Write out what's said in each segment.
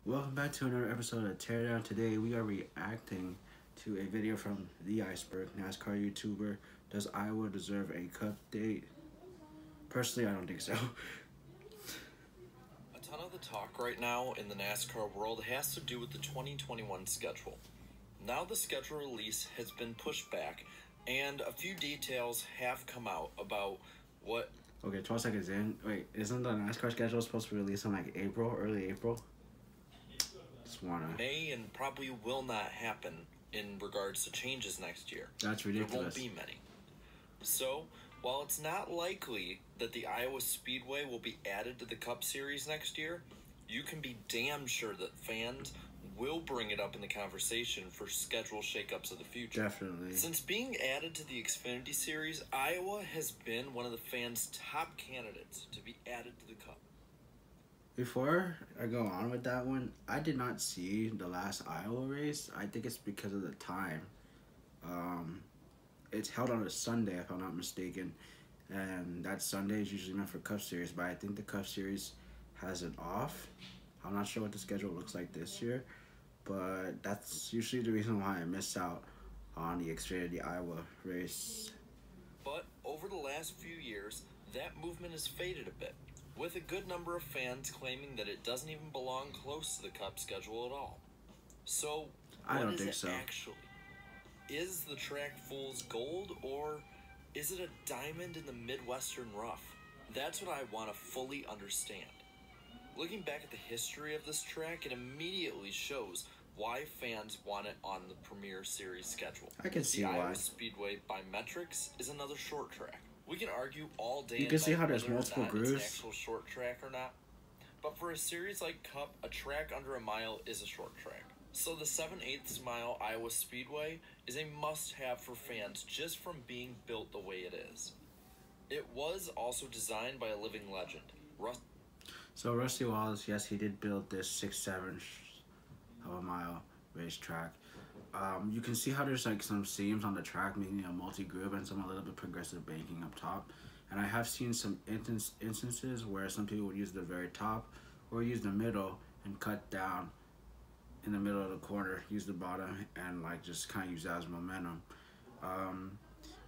Welcome back to another episode of Teardown. Today we are reacting to a video from The Iceberg, NASCAR YouTuber. Does Iowa deserve a cup date? Personally, I don't think so. A ton of the talk right now in the NASCAR world has to do with the 2021 schedule. Now the schedule release has been pushed back, and a few details have come out about what... Okay, 12 seconds in. Wait, isn't the NASCAR schedule supposed to be released in like April, early April? may and probably will not happen in regards to changes next year. That's ridiculous. There won't be many. So, while it's not likely that the Iowa Speedway will be added to the Cup Series next year, you can be damn sure that fans will bring it up in the conversation for schedule shakeups of the future. Definitely. Since being added to the Xfinity Series, Iowa has been one of the fans' top candidates to be added to the Cup. Before I go on with that one, I did not see the last Iowa race. I think it's because of the time. It's held on a Sunday, if I'm not mistaken. And that Sunday is usually meant for Cup Series, but I think the Cup Series has it off. I'm not sure what the schedule looks like this year, but that's usually the reason why I miss out on the Xfinity Iowa race. But over the last few years, that movement has faded a bit, with a good number of fans claiming that it doesn't even belong close to the Cup schedule at all. So, I don't what think is so. it actually? Is the track fool's gold, or is it a diamond in the Midwestern rough? That's what I want to fully understand. Looking back at the history of this track, it immediately shows why fans want it on the Premier Series schedule. I can see the why. Iowa Speedway by metrics is another short track. We can argue all day. You can see how there's whether or multiple not it's grooves. an actual short track or not. But for a series like Cup, a track under a mile is a short track. So the 7/8 mile Iowa Speedway is a must-have for fans just from being built the way it is. It was also designed by a living legend, So Rusty Wallace, yes, he did build this 6/7 of a mile racetrack. You can see how there's like some seams on the track, meaning a multi-groove and some a little bit progressive banking up top. And I have seen some instances where some people would use the very top or use the middle and cut down in the middle of the corner, use the bottom, and like just kind of use that as momentum.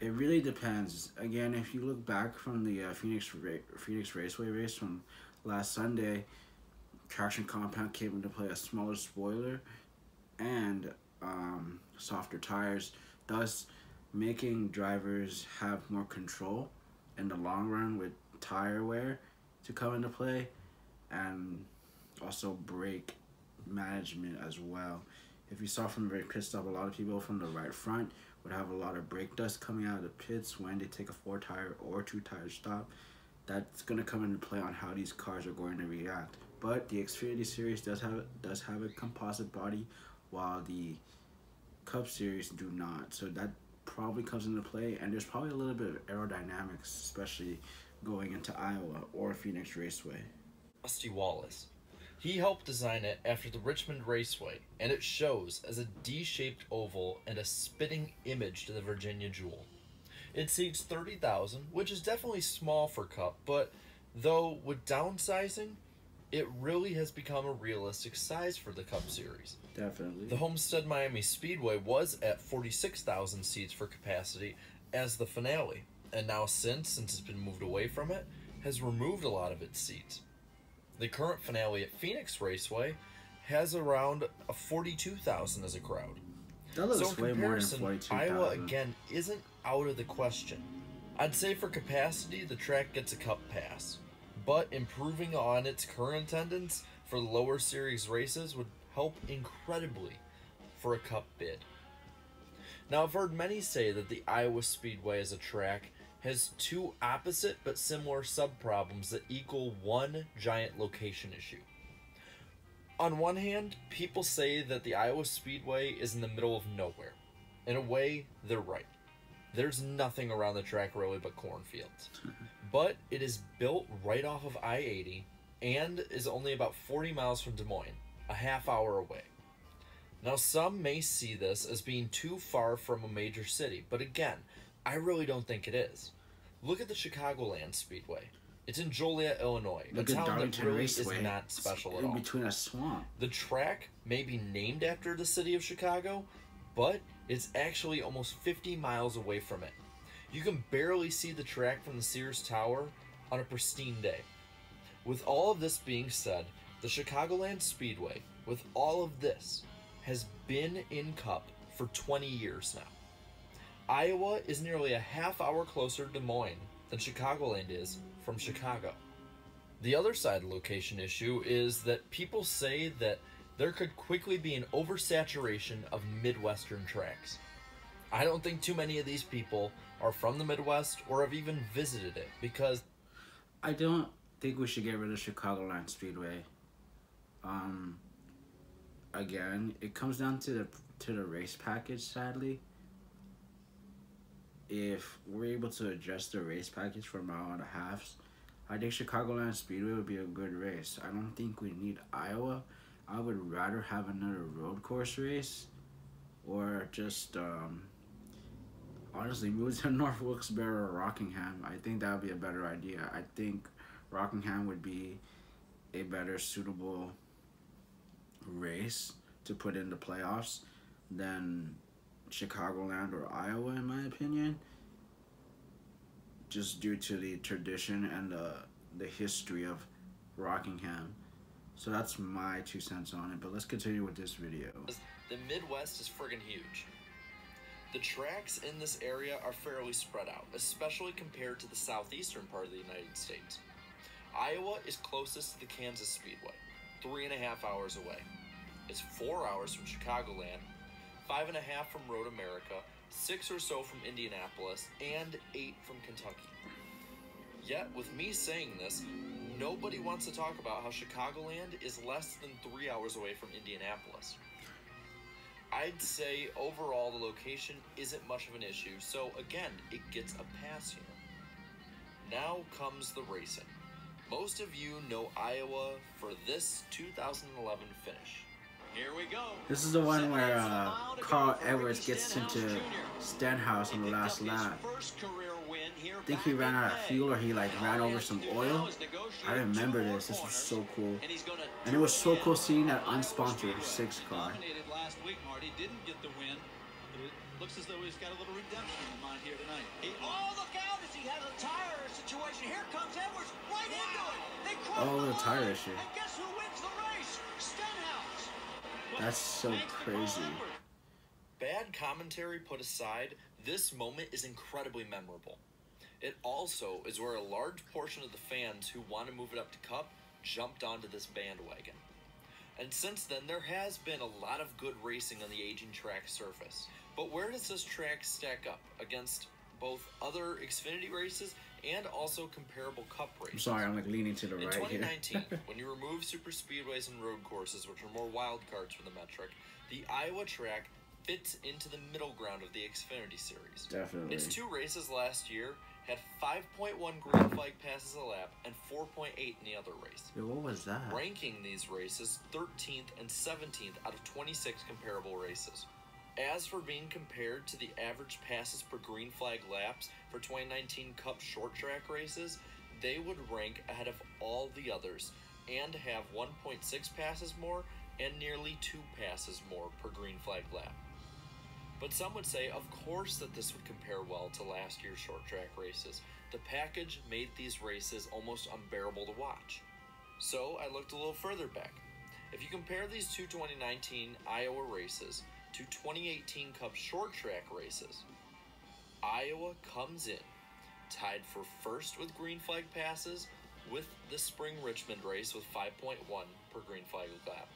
It really depends. Again, if you look back from the Phoenix Raceway race from last Sunday, traction compound came into play, a smaller spoiler and softer tires, thus making drivers have more control in the long run with tire wear to come into play, and also brake management as well. If you saw from the very pit stop, a lot of people from the right front would have a lot of brake dust coming out of the pits when they take a 4-tire or 2-tire stop. That's going to come into play on how these cars are going to react. But the Xfinity Series does have a composite body, while the Cup Series do not. So that probably comes into play, and there's probably a little bit of aerodynamics, especially going into Iowa or Phoenix Raceway. Rusty Wallace. He helped design it after the Richmond Raceway, and it shows as a D-shaped oval and a spitting image to the Virginia Jewel. It seats 30,000, which is definitely small for Cup, but though with downsizing, it really has become a realistic size for the Cup Series. Definitely. The Homestead Miami Speedway was at 46,000 seats for capacity as the finale, and now since it's been moved away from it, has removed a lot of its seats. The current finale at Phoenix Raceway has around 42,000 as a crowd. That looks So in way more than comparison, 42,000. Iowa again isn't out of the question. I'd say for capacity, the track gets a Cup pass, but improving on its current attendance for lower series races would help incredibly for a Cup bid. Now, I've heard many say that the Iowa Speedway as a track has two opposite but similar sub-problems that equal one giant location issue. On one hand, people say that the Iowa Speedway is in the middle of nowhere. In a way, they're right. There's nothing around the track really but cornfields. But it is built right off of I-80 and is only about 40 miles from Des Moines, a half hour away. Now, some may see this as being too far from a major city, but again, I really don't think it is. Look at the Chicagoland Speedway. It's in Joliet, Illinois. Look a at town that Darlington really Raceway. is not special It's at in all. between a swamp. The track may be named after the city of Chicago, but it's actually almost 50 miles away from it. You can barely see the track from the Sears Tower on a pristine day. With all of this being said, the Chicagoland Speedway, with all of this, has been in Cup for 20 years now. Iowa is nearly a half hour closer to Des Moines than Chicagoland is from Chicago. The other side of the location issue is that people say that there could quickly be an oversaturation of Midwestern tracks. I don't think too many of these people are from the Midwest or have even visited it, because I don't think we should get rid of Chicagoland Speedway. Again, it comes down to the race package, sadly. If we're able to adjust the race package for mile and a halves, I think Chicagoland Speedway would be a good race. I don't think we need Iowa. I would rather have another road course race, or just honestly move to North Wilkes-Barre or Rockingham. I think that would be a better idea. I think Rockingham would be a better suitable race to put in the playoffs than Chicagoland or Iowa, in my opinion, just due to the tradition and the history of Rockingham. So that's my 2 cents on it, but let's continue with this video. the Midwest is friggin' huge. The tracks in this area are fairly spread out, especially compared to the southeastern part of the United States. Iowa is closest to the Kansas Speedway, 3.5 hours away. It's 4 hours from Chicagoland, 5.5 from Road America, 6 or so from Indianapolis, and 8 from Kentucky. Yet, with me saying this, nobody wants to talk about how Chicagoland is less than 3 hours away from Indianapolis. I'd say overall the location isn't much of an issue, so again, it gets a pass here. Now comes the racing. Most of you know Iowa for this 2011 finish. Here we go. This is the one where Carl Edwards gets into Stenhouse on the last lap. I think he ran out of fuel, or he ran over some oil. I remember this. This was so cool. And it was so cool seeing that unsponsored 6 car. Last week, Marty didn't get the win, but it looks as though he's got a little redemption in mind here tonight. Oh, look out as he has a tire situation. Here comes Edwards right into it. They cross the tire issue. And guess who wins the race? Stenhouse. That's so crazy. Bad commentary put aside, this moment is incredibly memorable. It also is where a large portion of the fans who want to move it up to Cup jumped onto this bandwagon. And since then, there has been a lot of good racing on the aging track surface. But where does this track stack up against both other Xfinity races and also comparable Cup races? I'm sorry, I'm leaning to the right here. In 2019, when you remove super speedways and road courses, which are more wild cards for the metric, the Iowa track fits into the middle ground of the Xfinity series. Definitely. Its 2 races last year had 5.1 green flag passes a lap and 4.8 in the other race. Yo, what was that? Ranking these races 13th and 17th out of 26 comparable races. As for being compared to the average passes per green flag laps for 2019 Cup short track races, they would rank ahead of all the others and have 1.6 passes more and nearly 2 passes more per green flag lap. But some would say, of course, that this would compare well to last year's short track races. The package made these races almost unbearable to watch. So I looked a little further back. If you compare these two 2019 Iowa races to 2018 Cup short track races, Iowa comes in tied for first with green flag passes, with the spring Richmond race with 5.1 per green flag lap.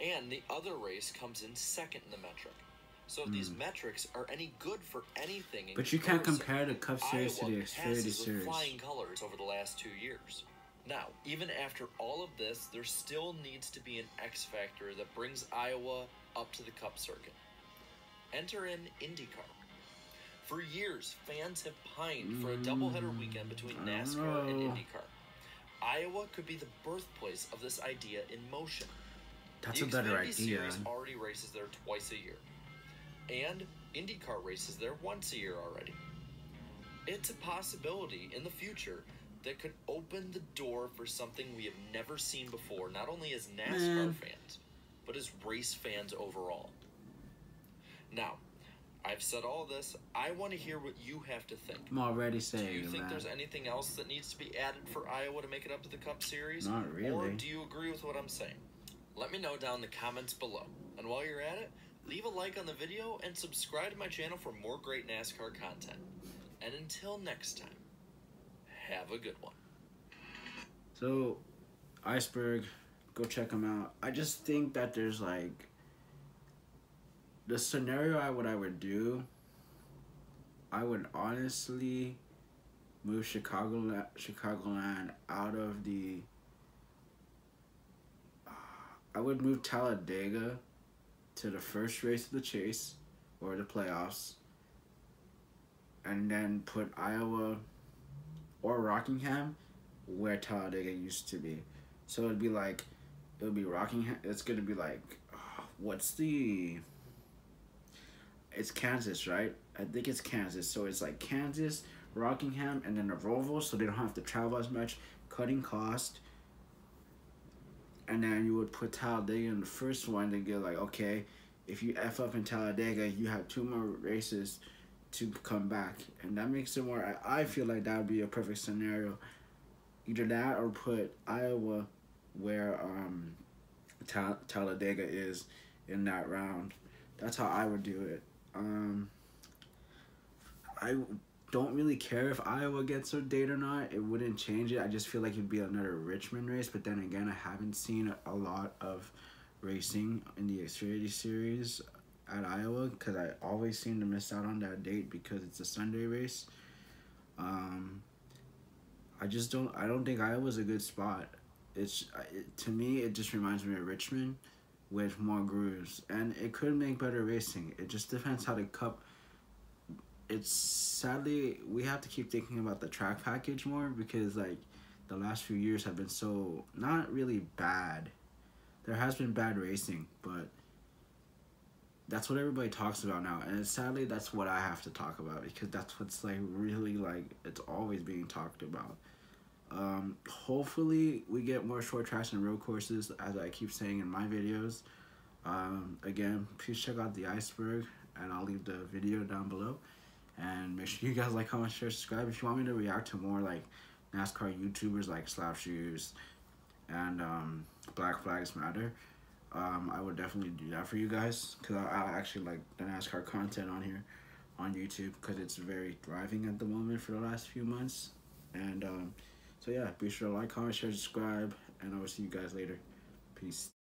And the other race comes in second in the metric. So if these metrics are any good for anything, but you can't compare the Cup Series to the Xfinity Series. Flying colors over the last 2 years. Now, even after all of this, there still needs to be an X factor that brings Iowa up to the Cup circuit. Enter in IndyCar. For years, fans have pined for a doubleheader weekend between NASCAR and IndyCar. Iowa could be the birthplace of this idea in motion. That's a better idea. The Xfinity Series already races there twice a year. And IndyCar races there once a year already. It's a possibility in the future that could open the door for something we have never seen before, not only as NASCAR fans, but as race fans overall. Now, I've said all this. I want to hear what you have to think. I'm already saying, do you think man, there's anything else that needs to be added for Iowa to make it up to the Cup Series? Not really. Or do you agree with what I'm saying? Let me know down in the comments below. And while you're at it, leave a like on the video and subscribe to my channel for more great NASCAR content. And until next time, have a good one. So, Iceberg, go check them out. I just think that there's like the scenario I would do. I would honestly move Chicagoland out of the. I would move Talladega to the first race of the chase or the playoffs, and then put Iowa or Rockingham where Talladega used to be. So it'd be like, it would be Rockingham. It's gonna be like, it's Kansas, right? I think it's Kansas. So it's like Kansas, Rockingham, and then the Roval, so they don't have to travel as much, cutting cost. And then you would put Talladega in the first one to get like, okay, if you F up in Talladega, you have 2 more races to come back. And that makes it more, I feel like that would be a perfect scenario. Either that or put Iowa where Talladega is in that round. That's how I would do it. I don't really care if Iowa gets a date or not. It wouldn't change it. I just feel like it'd be another Richmond race. But then again, I haven't seen a lot of racing in the Xfinity Series at Iowa because I always seem to miss out on that date because it's a Sunday race. I don't think Iowa's a good spot. To me, it just reminds me of Richmond with more grooves, and it could make better racing. It just depends how the Cup. It's sadly we have to keep thinking about the track package more because like the last few years have been so not really bad. There has been bad racing, but that's what everybody talks about now, and sadly that's what I have to talk about because that's what's like really like it's always being talked about. Hopefully we get more short tracks and road courses, as I keep saying in my videos. Again, please check out the Iceberg, and I'll leave the video down below. And make sure you guys like, comment, share, subscribe. If you want me to react to more like NASCAR YouTubers like Slap Shoes and Black Flags Matter, I would definitely do that for you guys because I actually like the NASCAR content on here on YouTube because it's very thriving at the moment for the last few months. And so yeah, be sure to like, comment, share, subscribe, and I will see you guys later. Peace.